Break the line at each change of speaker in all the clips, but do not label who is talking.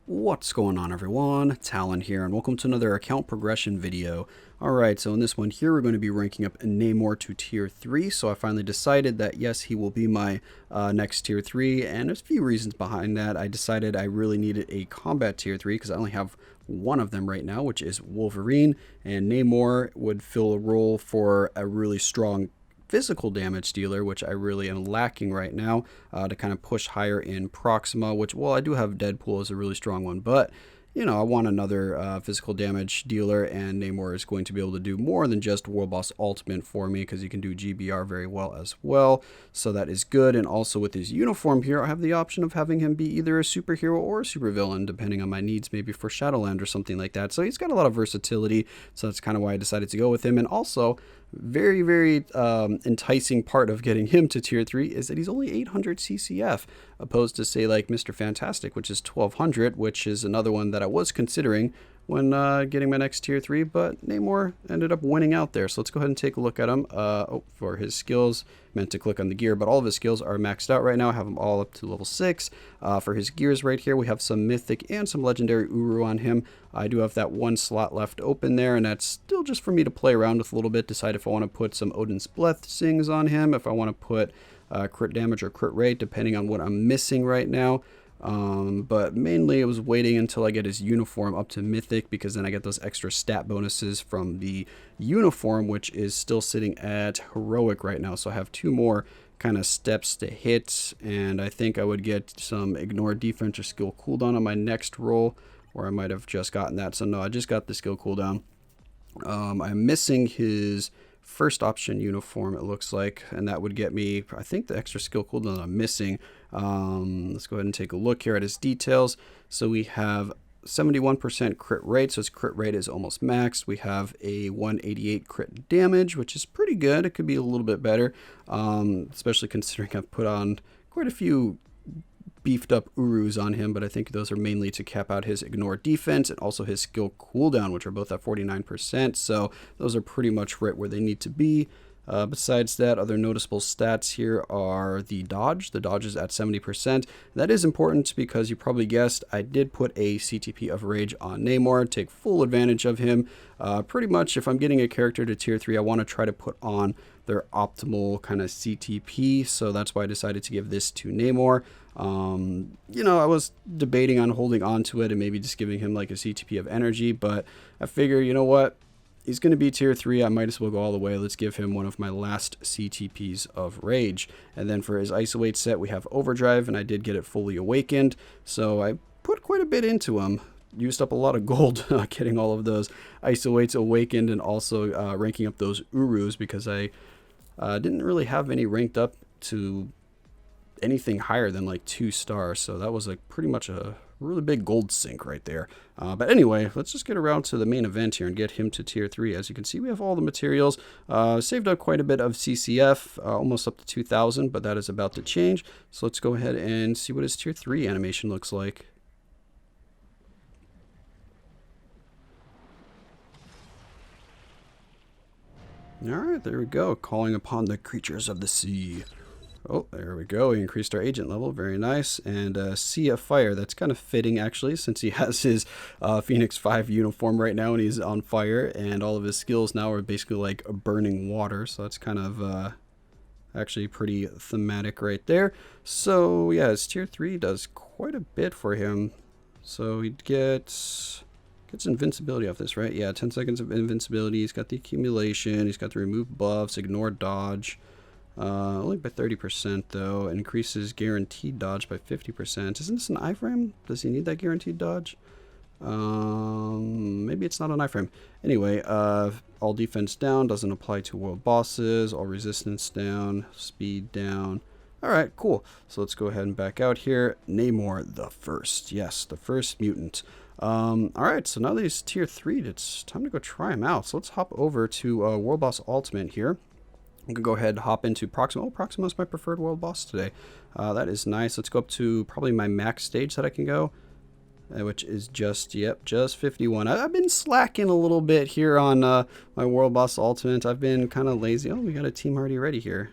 What's going on, everyone? Talen here, and welcome to another account progression video. Alright, so in this one here, we're going to be ranking up Namor to tier 3, so I finally decided that yes, he will be my next tier 3, and there's a few reasons behind that. I decided I really needed a combat tier 3, because I only have one of them right now, which is Wolverine, and Namor would fill a role for a really strong physical damage dealer, which I really am lacking right now, to kind of push higher in Proxima, which, well, I do have Deadpool as a really strong one, but I want another physical damage dealer, and Namor is going to be able to do more than just World Boss Ultimate for me, because he can do GBR very well as well, so that is good. And also with his uniform here, I have the option of having him be either a superhero or a supervillain, depending on my needs, maybe for Shadowland or something like that. So he's got a lot of versatility, so that's kind of why I decided to go with him. And also, very enticing part of getting him to tier 3 is that he's only 800 CCF, opposed to, say, like Mr. Fantastic, which is 1200, which is another one that I was considering when getting my next tier 3, but Namor ended up winning out there. So let's go ahead and take a look at him. For his skills, meant to click on the gear, but all of his skills are maxed out right now. I have them all up to level 6. For his gears right here, we have some mythic and some legendary Uru on him. I do have that one slot left open there, and that's still just for me to play around with a little bit, decide if I want to put some Odin's Blessings on him, if I want to put crit damage or crit rate, depending on what I'm missing right now. But mainly it was waiting until I get his uniform up to mythic, because then I get those extra stat bonuses from the uniform, which is still sitting at heroic right now. So I have 2 more kind of steps to hit, and I think I would get some ignore defense or skill cooldown on my next roll, or I might have just gotten that. So no, I just got the skill cooldown. I'm missing his first option uniform, it looks like, and that would get me, I think, the extra skill cooldown I'm missing. Let's go ahead and take a look here at his details. So we have 71% crit rate, so his crit rate is almost maxed. We have a 188 crit damage, which is pretty good. It could be a little bit better, especially considering I've put on quite a few beefed up Urus on him, but I think those are mainly to cap out his ignore defense and also his skill cooldown, which are both at 49%, so those are pretty much right where they need to be. Besides that, other noticeable stats here are the dodge. The dodge is at 70%. That is important because you probably guessed I did put a CTP of Rage on Namor, take full advantage of him. Pretty much if I'm getting a character to tier 3, I want to try to put on their optimal kind of CTP, so that's why I decided to give this to Namor. I was debating on holding on to it and maybe just giving him like a CTP of energy, but I figure, you know what? He's going to be tier 3. I might as well go all the way. Let's give him one of my last CTPs of Rage. And then for his Isolate set, we have Overdrive, and I did get it fully awakened. So I put quite a bit into him. Used up a lot of gold getting all of those Isolates awakened, and also ranking up those Urus, because I didn't really have any ranked up to anything higher than like 2 stars. So that was like pretty much a really big gold sink right there. But anyway, let's just get around to the main event here and get him to tier 3. As you can see, we have all the materials. Saved up quite a bit of CCF, almost up to 2,000, but that is about to change. So let's go ahead and see what his tier 3 animation looks like. Alright, there we go. Calling upon the creatures of the sea. Oh, there we go. We increased our agent level. Very nice. And Sea of Fire. That's kind of fitting, actually, since he has his Phoenix 5 uniform right now and he's on fire. And all of his skills now are basically like burning water. So that's kind of actually pretty thematic right there. So, yeah, his tier 3 does quite a bit for him. So he gets invincibility off this, right? Yeah, 10 seconds of invincibility. He's got the accumulation. He's got the remove buffs, ignore dodge. Only by 30% though. Increases guaranteed dodge by 50%. Isn't this an iframe? Does he need that guaranteed dodge? Maybe it's not an iframe. Anyway, all defense down, doesn't apply to world bosses. All resistance down, speed down. Alright, cool. So let's go ahead and back out here. Namor the First. Yes, the first mutant. Alright, so now that he's tier 3, it's time to go try him out. So let's hop over to World Boss Ultimate here. I'm going to go ahead and hop into Proxima. Oh, Proxima is my preferred world boss today. That is nice. Let's go up to probably my max stage that I can go, which is just 51. I've been slacking a little bit here on my world boss ultimate. I've been kind of lazy. Oh, we got a team already ready here.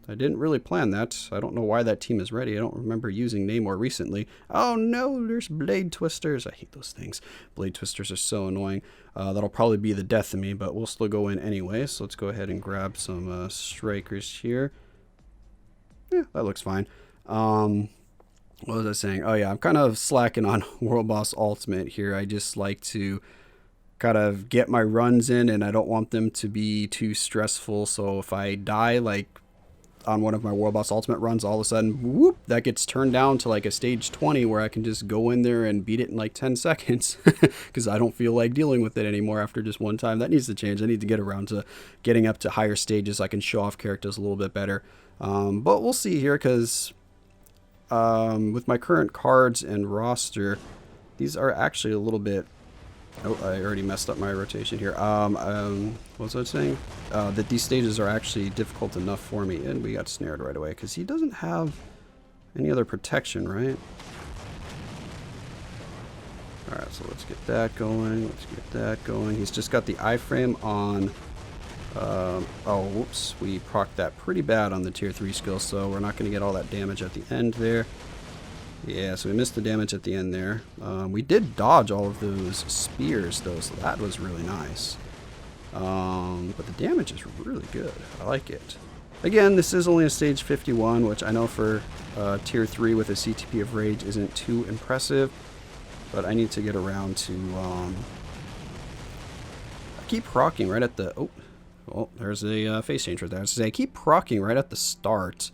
I didn't really plan that. I don't know why that team is ready. I don't remember using Namor recently. Oh no, there's Blade Twisters. I hate those things. Blade Twisters are so annoying. That'll probably be the death of me, but we'll still go in anyway. So let's go ahead and grab some strikers here. Yeah, that looks fine. What was I saying? Oh yeah, I'm kind of slacking on World Boss Ultimate here. I just like to kind of get my runs in, and I don't want them to be too stressful. So if I die, like on one of my World Boss Ultimate runs, all of a sudden, whoop, that gets turned down to like a stage 20 where I can just go in there and beat it in like 10 seconds because I don't feel like dealing with it anymore after just one time. That needs to change. I need to get around to getting up to higher stages so I can show off characters a little bit better. But we'll see here, because with my current cards and roster, these are actually a little bit... Oh, I already messed up my rotation here. What was I saying? That these stages are actually difficult enough for me, and we got snared right away because he doesn't have any other protection, right? Alright, so let's get that going. Let's get that going. He's just got the iframe on... oh, whoops. We procced that pretty bad on the tier 3 skill, so we're not going to get all that damage at the end there. Yeah, so we missed the damage at the end there. We did dodge all of those spears, though, so that was really nice. But the damage is really good. I like it. Again, this is only a stage 51, which I know for tier 3 with a CTP of Rage isn't too impressive. But I need to get around to... I keep proccing right at the... Oh, well, there's a face change right there. I keep proccing right at the start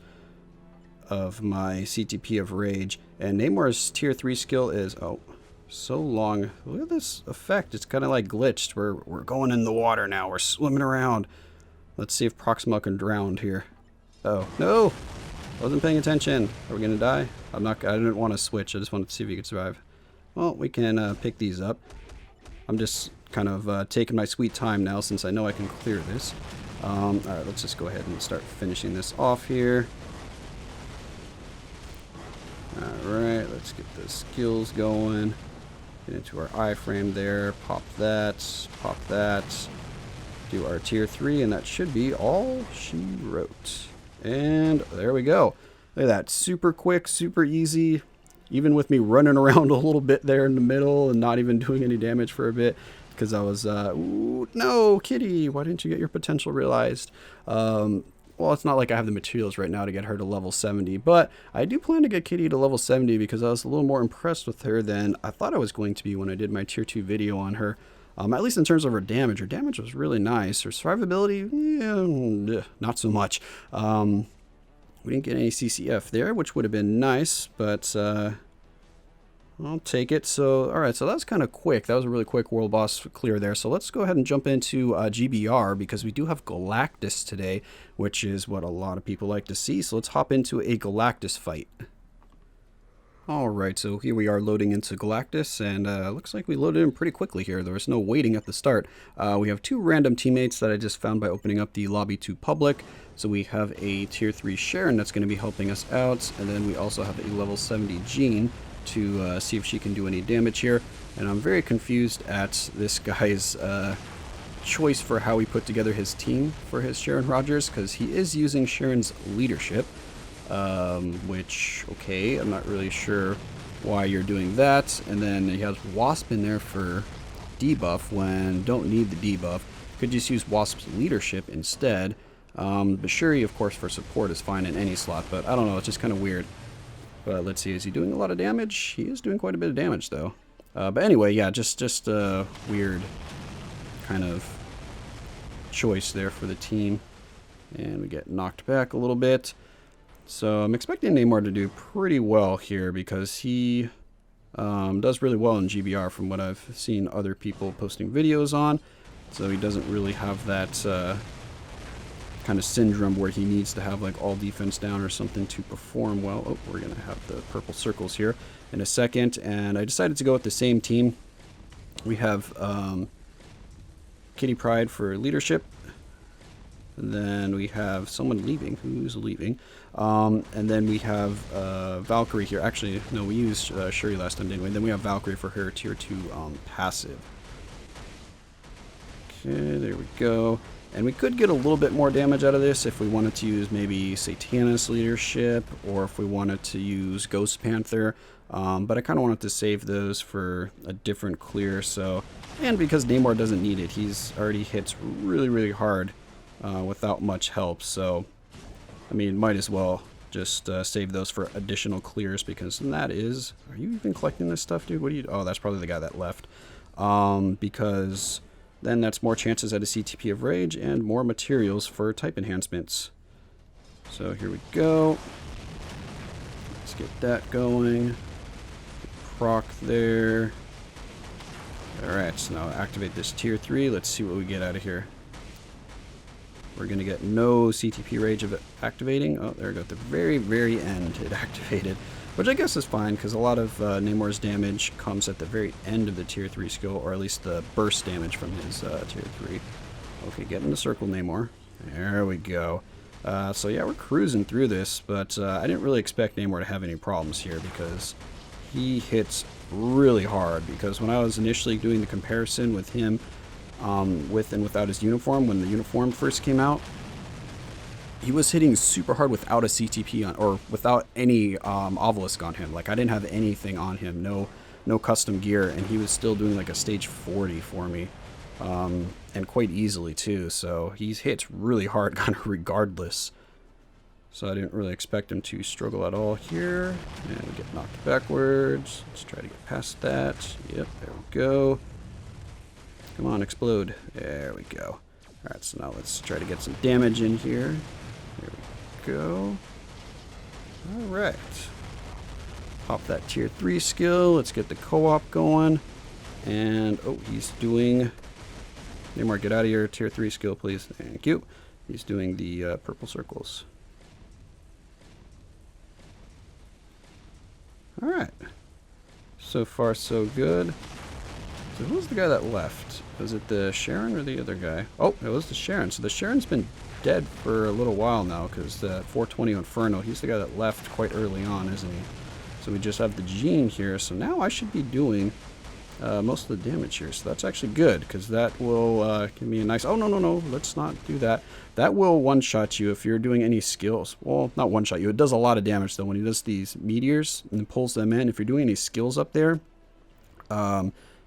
of my CTP of Rage, and Namor's tier 3 skill is, oh, so long. Look at this effect. It's kind of like glitched. We're going in the water now. We're swimming around. Let's see if Proxima can drown here. Oh, no! Wasn't paying attention. Are we gonna die? I didn't want to switch. I just wanted to see if he could survive. Well, we can pick these up. I'm just kind of taking my sweet time now since I know I can clear this. Alright, let's just go ahead and start finishing this off here. Alright, let's get the skills going. Get into our iframe there. Pop that. Pop that. Do our tier 3, and that should be all she wrote. And there we go. Look at that. Super quick, super easy. Even with me running around a little bit there in the middle and not even doing any damage for a bit. Because I was, ooh, no, Kitty, why didn't you get your potential realized? Well, it's not like I have the materials right now to get her to level 70, but I do plan to get Kitty to level 70 because I was a little more impressed with her than I thought I was going to be when I did my tier 2 video on her. At least in terms of her damage. Her damage was really nice. Her survivability, yeah, not so much. We didn't get any CCF there, which would have been nice, but I'll take it. So, alright, so that was kind of quick. That was a really quick world boss clear there. So let's go ahead and jump into GBR, because we do have Galactus today, which is what a lot of people like to see. So let's hop into a Galactus fight. Alright, so here we are loading into Galactus, and looks like we loaded in pretty quickly here. There was no waiting at the start. We have two random teammates that I just found by opening up the lobby to public. So we have a tier 3 Sharon that's going to be helping us out, and then we also have a level 70 Jean to see if she can do any damage here. And I'm very confused at this guy's choice for how he put together his team for his Sharon Rogers, because he is using Sharon's leadership. Which, okay, I'm not really sure why you're doing that. And then he has Wasp in there for debuff when don't need the debuff. Could just use Wasp's leadership instead. But Shuri, of course, for support is fine in any slot, but I don't know, it's just kind of weird. But let's see, is he doing a lot of damage? He is doing quite a bit of damage, though. But anyway, yeah, just a weird kind of choice there for the team. And we get knocked back a little bit. So I'm expecting Namor to do pretty well here, because he does really well in GBR from what I've seen other people posting videos on. So he doesn't really have that kind of syndrome where he needs to have like all defense down or something to perform well. Oh, we're going to have the purple circles here in a second. And I decided to go with the same team. We have Kitty Pryde for leadership. And then we have someone leaving. Who's leaving? And then we have Valkyrie here. Actually, no, we used Shuri last time, didn't we? Then we have Valkyrie for her tier 2 passive. Okay, there we go. And we could get a little bit more damage out of this if we wanted to use maybe Satanus Leadership, or if we wanted to use Ghost Panther. But I kind of wanted to save those for a different clear. So, and because Namor doesn't need it, he's already hits really, really hard without much help. So, I mean, might as well just save those for additional clears, because that is... Are you even collecting this stuff, dude? What do you... Oh, that's probably the guy that left. Because... then that's more chances at a CTP of Rage and more materials for type enhancements. So here we go. Let's get that going. Proc there. Alright, so now activate this tier 3. Let's see what we get out of here. We're going to get no CTP Rage of it activating. Oh, there we go. At the very, very end, it activated. Which I guess is fine, because a lot of Namor's damage comes at the very end of the tier 3 skill, or at least the burst damage from his tier 3. Okay, get in the circle, Namor. There we go. So yeah, we're cruising through this, but I didn't really expect Namor to have any problems here, because he hits really hard. Because when I was initially doing the comparison with him with and without his uniform, when the uniform first came out, he was hitting super hard without a CTP on, or without any obelisk on him. Like, I didn't have anything on him, no custom gear, and he was still doing like a stage 40 for me, and quite easily too. So he hits really hard kind of regardless. So I didn't really expect him to struggle at all here. And we get knocked backwards. Let's try to get past that. Yep, there we go. Come on, explode. There we go. Alright, so now let's try to get some damage in here. There we go. Alright. Pop that tier 3 skill. Let's get the co-op going. And, oh, he's doing... Namor, get out of your tier 3 skill, please. Thank you. He's doing the purple circles. Alright. So far, so good. So who was the guy that left? Was it the Sharon or the other guy? Oh, it was the Sharon. So the Sharon's been dead for a little while now, because the 420 Inferno, he's the guy that left quite early on, isn't he? So we just have the Gene here. So now I should be doing most of the damage here. So that's actually good, because that will give me a nice... Oh, no. Let's not do that. That will one-shot you if you're doing any skills. Well, not one-shot you. It does a lot of damage, though, when he does these meteors and pulls them in. If you're doing any skills up there...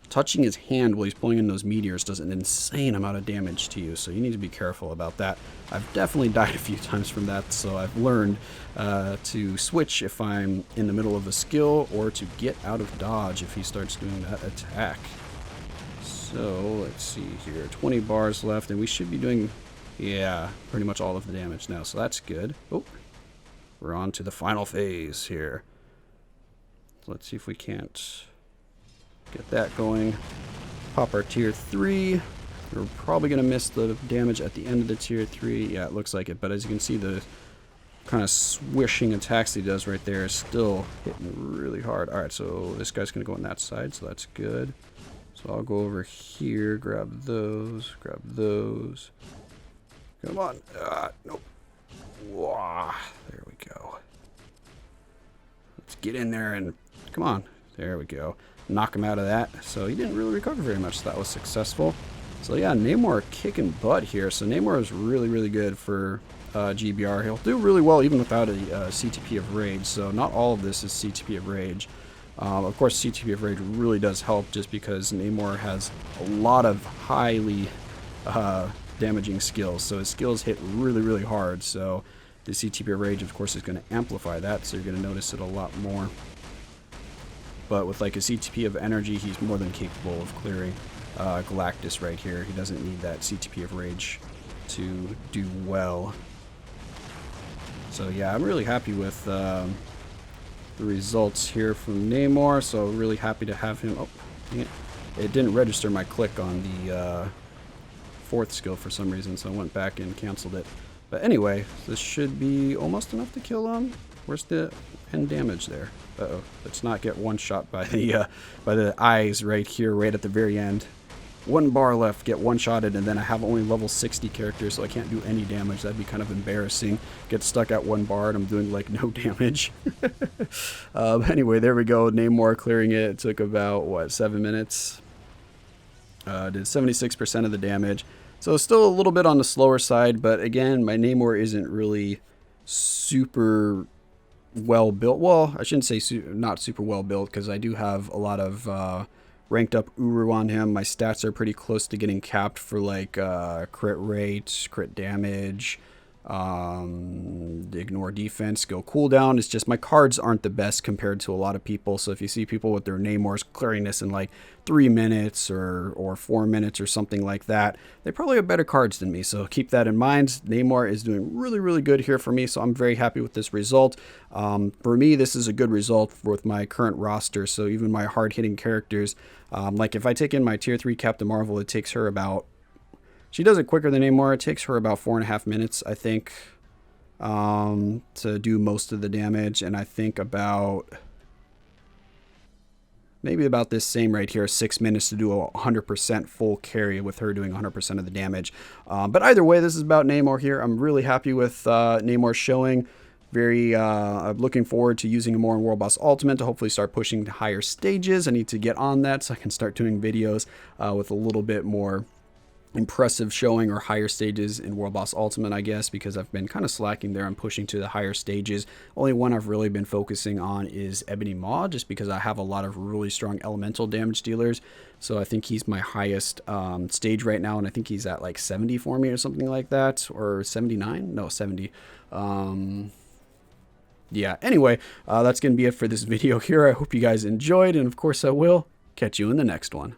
touching his hand while he's pulling in those meteors does an insane amount of damage to you, so you need to be careful about that. I've definitely died a few times from that, so I've learned to switch if I'm in the middle of a skill, or to get out of dodge if he starts doing that attack. So, let's see here. 20 bars left, and we should be doing, yeah, pretty much all of the damage now, so that's good. Oh, we're on to the final phase here. So let's see if we can't... get that going. Pop our tier 3. We're probably going to miss the damage at the end of the tier 3. Yeah, it looks like it. But as you can see, the kind of swishing attacks he does right there is still hitting really hard. Alright, so this guy's going to go on that side, so that's good. So I'll go over here, grab those, grab those. Come on. Nope. Wah, there we go. Let's get in there and... come on. There we go. Knock him out of that. So he didn't really recover very much, so that was successful. So yeah, Namor kicking butt here. So Namor is really, really good for GBR. He'll do really well even without a CTP of Rage. So not all of this is CTP of Rage. Of course, CTP of Rage really does help, just because Namor has a lot of highly damaging skills. So his skills hit really, really hard. So the CTP of Rage, of course, is going to amplify that. So you're going to notice it a lot more. But with like a CTP of energy, he's more than capable of clearing Galactus right here. He doesn't need that CTP of Rage to do well. So yeah, I'm really happy with the results here from Namor. So really happy to have him. Oh, dang it. It didn't register my click on the 4th skill for some reason, so I went back and canceled it. But anyway, this should be almost enough to kill him. Where's the end damage there? Uh-oh. Let's not get one shot by the eyes right here, right at the very end. 1 bar left, get one-shotted, and then I have only level 60 characters, so I can't do any damage. That'd be kind of embarrassing. Get stuck at 1 bar, and I'm doing, like, no damage. Anyway, there we go. Namor clearing it. It took about, what, 7 minutes? Did 76% of the damage. So still a little bit on the slower side, but again, my Namor isn't really super well built. Well, I shouldn't say not super well built, because I do have a lot of ranked up Uru on him. My stats are pretty close to getting capped for like crit rate, crit damage, ignore defense, skill cooldown. It's just my cards aren't the best compared to a lot of people. So if you see people with their Namors clearing this in like 3 minutes or 4 minutes or something like that, they probably have better cards than me. So keep that in mind. Namor is doing really, really good here for me. So I'm very happy with this result. For me, this is a good result with my current roster. So even my hard hitting characters, like if I take in my tier 3 Captain Marvel, it takes her about, she does it quicker than Namor. It takes her about 4.5 minutes, I think, to do most of the damage. And I think about, maybe about this same right here, 6 minutes to do a 100% full carry with her doing 100% of the damage. But either way, this is about Namor here. I'm really happy with Namor's showing. I'm looking forward to using him more in World Boss Ultimate to hopefully start pushing to higher stages. I need to get on that so I can start doing videos with a little bit more impressive showing or higher stages in World Boss Ultimate, I guess, because I've been kind of slacking there. I'm pushing to the higher stages. Only one I've really been focusing on is Ebony Maw, just because I have a lot of really strong elemental damage dealers. So I think he's my highest stage right now, and I think he's at like 70 for me or something like that, or 79? No, 70. Yeah, anyway, that's going to be it for this video here. I hope you guys enjoyed, and of course I will catch you in the next one.